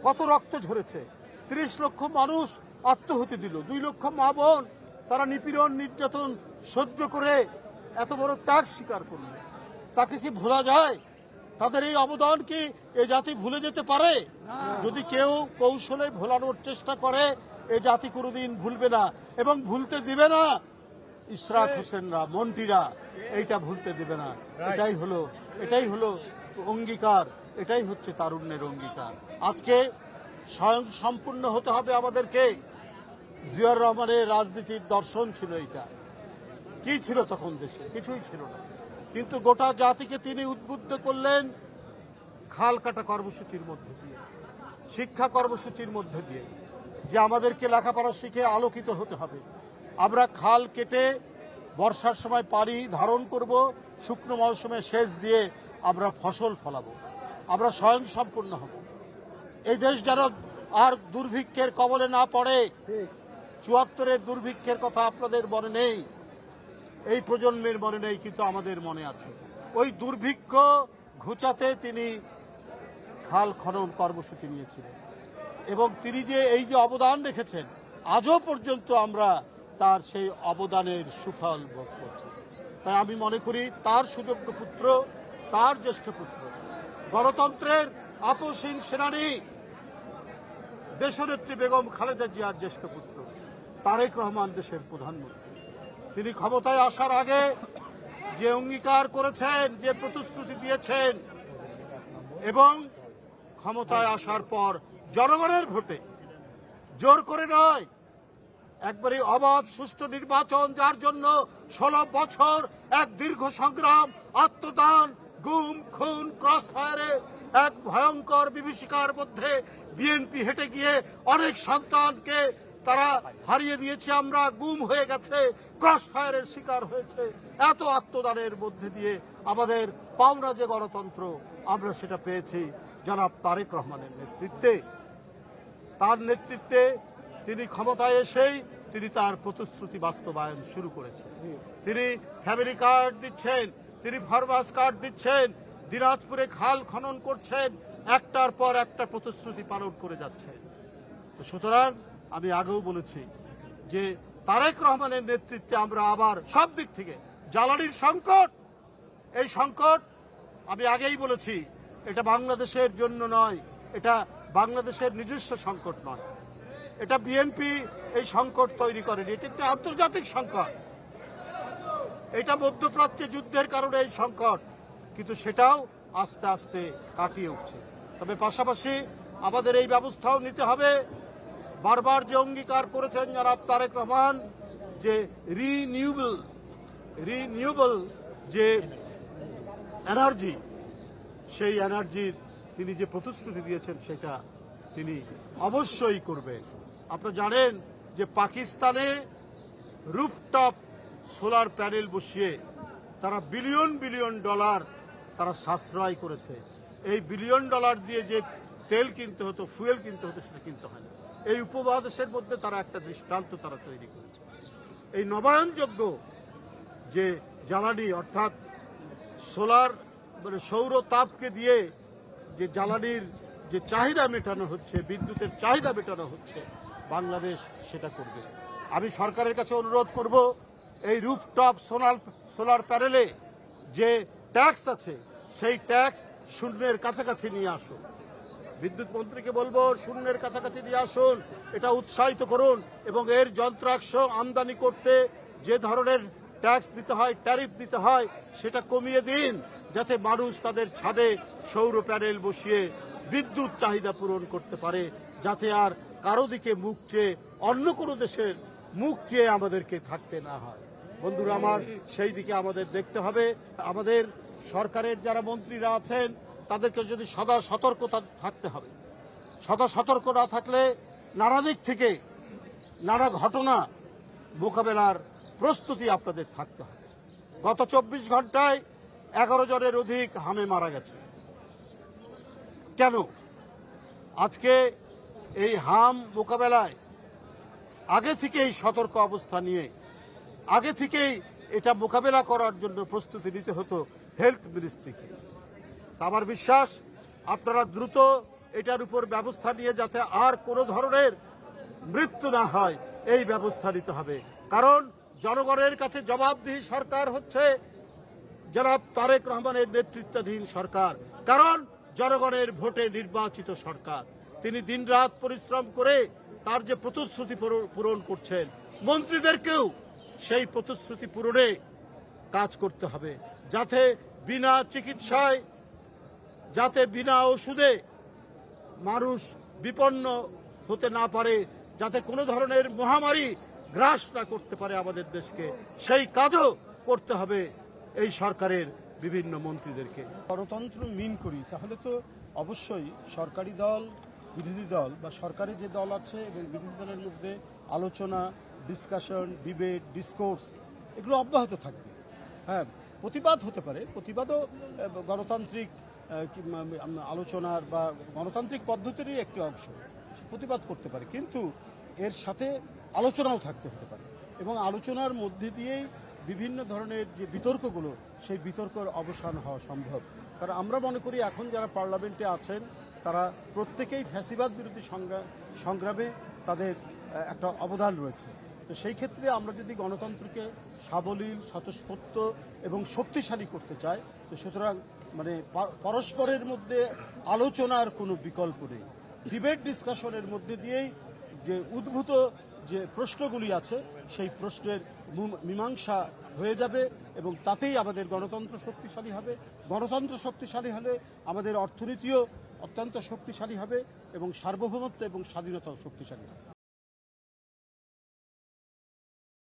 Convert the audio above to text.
কত রক্ত ঝরেছে, 30 লক্ষ মানুষ আত্মহতি দিল, 2 লক্ষ মা বোন তারা নিপীড়ন নির্যাতন সহ্য করে এত বড় ত্যাগ স্বীকার করল। তাকে কি ভোলা যায়? তাদের এই অবদান কি এ জাতি ভুলে যেতে পারে? যদি কেউ কৌশলে ভোলানোর চেষ্টা করে, এ জাতি কোনোদিন ভুলবে না এবং ভুলতে দিবে না। ইশরাক হোসেনরা, মন্ত্রীরা এইটা ভুলতে দেবে না। এটাই হলো অঙ্গীকার, এটাই হচ্ছে তারুণ্যের অঙ্গীকার। আজকে স্বয়ং সম্পূর্ণ হতে হবে আমাদেরকে। জিয়াউর রহমানের রাজনীতির দর্শন ছিল এইটা। কি ছিল তখন দেশে? কিছুই ছিল না, কিন্তু গোটা জাতিকে তিনি উদ্বুদ্ধ করলেন খাল কাটা কর্মসূচির মধ্যে দিয়ে, শিক্ষা কর্মসূচির মধ্যে দিয়ে, যে আমাদেরকে লেখাপড়া শিখে আলোকিত হতে হবে। আমরা খাল কেটে বর্ষার সময় পানি ধারণ করব, শুকনো মৌসুমে সেচ দিয়ে আমরা ফসল ফলাবো, আমরা স্বয়ং সম্পূর্ণ হব। এই দেশ যেন আর দুর্ভিক্ষের কবলে না পড়ে। ৭৪-এর দুর্ভিক্ষের কথা আপনাদের মনে নেই, এই প্রজন্মের মনে নেই, কিন্তু আমাদের মনে আছে। ওই দুর্ভিক্ষ ঘুচাতে তিনি খাল খনন কর্মসূচি নিয়েছিলেন এবং তিনি যে এই যে অবদান রেখেছেন, আজও পর্যন্ত আমরা তার সেই অবদানের সুফল ভোগ করছি। তাই আমি মনে করি তার সুযোগ্য পুত্র, তার জ্যেষ্ঠ পুত্র, গণতন্ত্রের আপসহীন সেনানী দেশনেত্রী বেগম খালেদা জিয়ার জ্যেষ্ঠ পুত্র তারেক রহমান দেশের প্রধানমন্ত্রী। তিনি ক্ষমতায় আসার আগে যে অঙ্গীকার করেছেন, যে প্রতিশ্রুতি দিয়েছেন, এবং ক্ষমতায় আসার পর জনগণের ভোটে, জোর করে নয়, একবারে অবাধ সুষ্ঠু নির্বাচন, যার জন্য 16 বছর এক দীর্ঘ সংগ্রাম, আত্মদান, গুম খুন, ক্রস ফায়ারে এক ভয়ঙ্কর বিভীষিকার মধ্যে বিএনপি হেঁটে গিয়ে অনেক সন্তানকে তারা হারিয়ে দিয়েছে, আমরা গুম হয়ে গেছে, ক্রস ফায়ারের শিকার হয়েছে। এত আত্মদানের মধ্যে দিয়ে আমাদের পাওনা যে গণতন্ত্র, আমরা সেটা পেয়েছি জনাব তারেক রহমানের নেতৃত্বে। তার নেতৃত্বে তিনি ক্ষমতায় এসেই তিনি তার প্রতিশ্রুতি বাস্তবায়ন শুরু করেছেন। তিনি ফ্যামিলি কার্ড দিচ্ছেন, তিনি ফার্মার্স কার্ড দিচ্ছেন, দিনাজপুরে খাল খনন করছেন, একটার পর একটা প্রতিশ্রুতি পালন করে যাচ্ছেন। তো সুতরাং আমি আগেও বলেছি যে তারেক রহমানের নেতৃত্বে আমরা আবার সব দিক থেকে, জ্বালানির সংকট, এই সংকট আমি আগেই বলেছি, এটা বাংলাদেশের জন্য নয়, এটা বাংলাদেশের নিজস্ব সংকট নয়, এটা বিএনপি এই সংকট তৈরি করেনি, এটা একটা আন্তর্জাতিক সংকট, এটা মধ্যপ্রাচ্যে যুদ্ধের কারণে এই সংকট, কিন্তু সেটাও আস্তে আস্তে কাটিয়ে উঠছে। তবে পাশাপাশি আমাদের এই ব্যবস্থাও নিতে হবে, বারবার যে অঙ্গীকার করেছেন জনাব তারেক রহমান, যে রিনিউয়েবল যে এনার্জি, সেই এনার্জির তিনি যে প্রতিশ্রুতি দিয়েছেন সেটা তিনি অবশ্যই করবেন। আপনারা জানেন যে পাকিস্তানে রুফটপ সোলার প্যানেল বসিয়ে তারা বিলিয়ন বিলিয়ন ডলার তারা সাশ্রয় করেছে। এই বিলিয়ন ডলার দিয়ে যে তেল কিনতে হতো, ফুয়েল কিনতে হতো, সেটা কিনতে হয় না। এই উপমহাদেশের মধ্যে তারা একটা দৃষ্টান্ত তারা তৈরি করেছে। এই নবায়নযোগ্য যে জ্বালানি, অর্থাৎ সোলার মানে সৌর তাপকে দিয়ে যে জ্বালানির যে চাহিদা মেটানো হচ্ছে, বিদ্যুতের চাহিদা মেটানো হচ্ছে, বাংলাদেশ সেটা করবে। আমি সরকারের কাছে অনুরোধ করব, এই রুফটপ সোলার প্যানেলে যে ট্যাক্স আছে, সেই ট্যাক্স শূন্যের কাছাকাছি নিয়ে আসুন। বিদ্যুৎ মন্ত্রীকে বলবো শূন্যের কাছাকাছি নিয়ে আসুন, এটা উৎসাহিত করুন, এবং এর যন্ত্রাংশ আমদানি করতে যে ধরনের ট্যাক্স দিতে হয়, ট্যারিফ দিতে হয়, সেটা কমিয়ে দিন, যাতে মানুষ তাদের ছাদে সৌর প্যানেল বসিয়ে বিদ্যুৎ চাহিদা পূরণ করতে পারে, যাতে আর কারো দিকে মুখ চেয়ে, অন্য কোনো দেশের মুখ চেয়ে আমাদেরকে থাকতে না হয়। বন্ধুরা আমার, সেই দিকে আমাদের দেখতে হবে। আমাদের সরকারের যারা মন্ত্রীরা আছেন, তাদেরকে যদি সদা সতর্ক থাকতে হবে। সদা সতর্ক না থাকলে নানা দিক থেকে নানা ঘটনা মোকাবেলার প্রস্তুতি আপনাদের থাকতে হবে। গত 24 ঘন্টায় 11 জনের অধিক হামে মারা গেছে। কেন? আজকে এই হাম মোকাবেলায় আগে থেকেই সতর্ক অবস্থা নিয়ে, আগে থেকেই এটা মোকাবেলা করার জন্য প্রস্তুতি নিতে হতো হেলথ মিনিস্ট্রিকে। আমার বিশ্বাস আপনারা দ্রুত এটার উপর ব্যবস্থা নিয়ে যাতে আর কোনো ধরনের মৃত্যু না হয় এই ব্যবস্থা নিতে হবে। কারণ জনগণের কাছে জবাবদিহি সরকার হচ্ছে জনাব তারেক রহমানের নেতৃত্বাধীন সরকার। কারণ জনগণের ভোটে নির্বাচিত সরকার, তিনি দিনরাত পরিশ্রম করে তার যে প্রতিশ্রুতি পূরণ করছেন, মন্ত্রীদেরকেও সেই প্রতিশ্রুতি পূরণে কাজ করতে হবে, যাতে বিনা চিকিৎসায়, যাতে বিনা ওষুধে মানুষ বিপন্ন হতে না পারে, যাতে কোনো ধরনের মহামারী গ্রাস না করতে পারে আমাদের দেশকে, সেই কাজও করতে হবে এই সরকারের বিভিন্ন মন্ত্রীদেরকে। গণতন্ত্র মিন করি তাহলে তো অবশ্যই সরকারি দল, বিরোধী দল বা সরকারি যে দল আছে এবং বিরোধী দলের মধ্যে আলোচনা, ডিসকাশন, ডিবেট, ডিসকোর্স এগুলো অব্যাহত থাকবে। হ্যাঁ, প্রতিবাদ হতে পারে, প্রতিবাদও গণতান্ত্রিক আলোচনার বা গণতান্ত্রিক পদ্ধতিরই একটি অংশ, প্রতিবাদ করতে পারে, কিন্তু এর সাথে আলোচনাও থাকতে হতে পারে এবং আলোচনার মধ্যে দিয়েই বিভিন্ন ধরনের যে বিতর্কগুলো, সেই বিতর্কের অবসান হওয়া সম্ভব। কারণ আমরা মনে করি এখন যারা পার্লামেন্টে আছেন তারা প্রত্যেকেই ফ্যাসিবাদ বিরোধী সংগ্রামে তাদের একটা অবদান রয়েছে। তো সেই ক্ষেত্রে আমরা যদি গণতন্ত্রকে সাবলীল, স্বতঃস্ফূর্ত এবং শক্তিশালী করতে চাই, তো সুতরাং মানে পরস্পরের মধ্যে আলোচনার কোনো বিকল্প নেই। ডিবেট ডিসকাশনের মধ্যে দিয়েই যে উদ্ভূত যে প্রশ্নগুলি আছে সেই প্রশ্নের মীমাংসা হয়ে যাবে এবং তাতেই আমাদের গণতন্ত্র শক্তিশালী হবে। গণতন্ত্র শক্তিশালী হলে আমাদের অর্থনীতিও অত্যন্ত শক্তিশালী হবে এবং সার্বভৌমত্ব এবং স্বাধীনতাও শক্তিশালী হবে।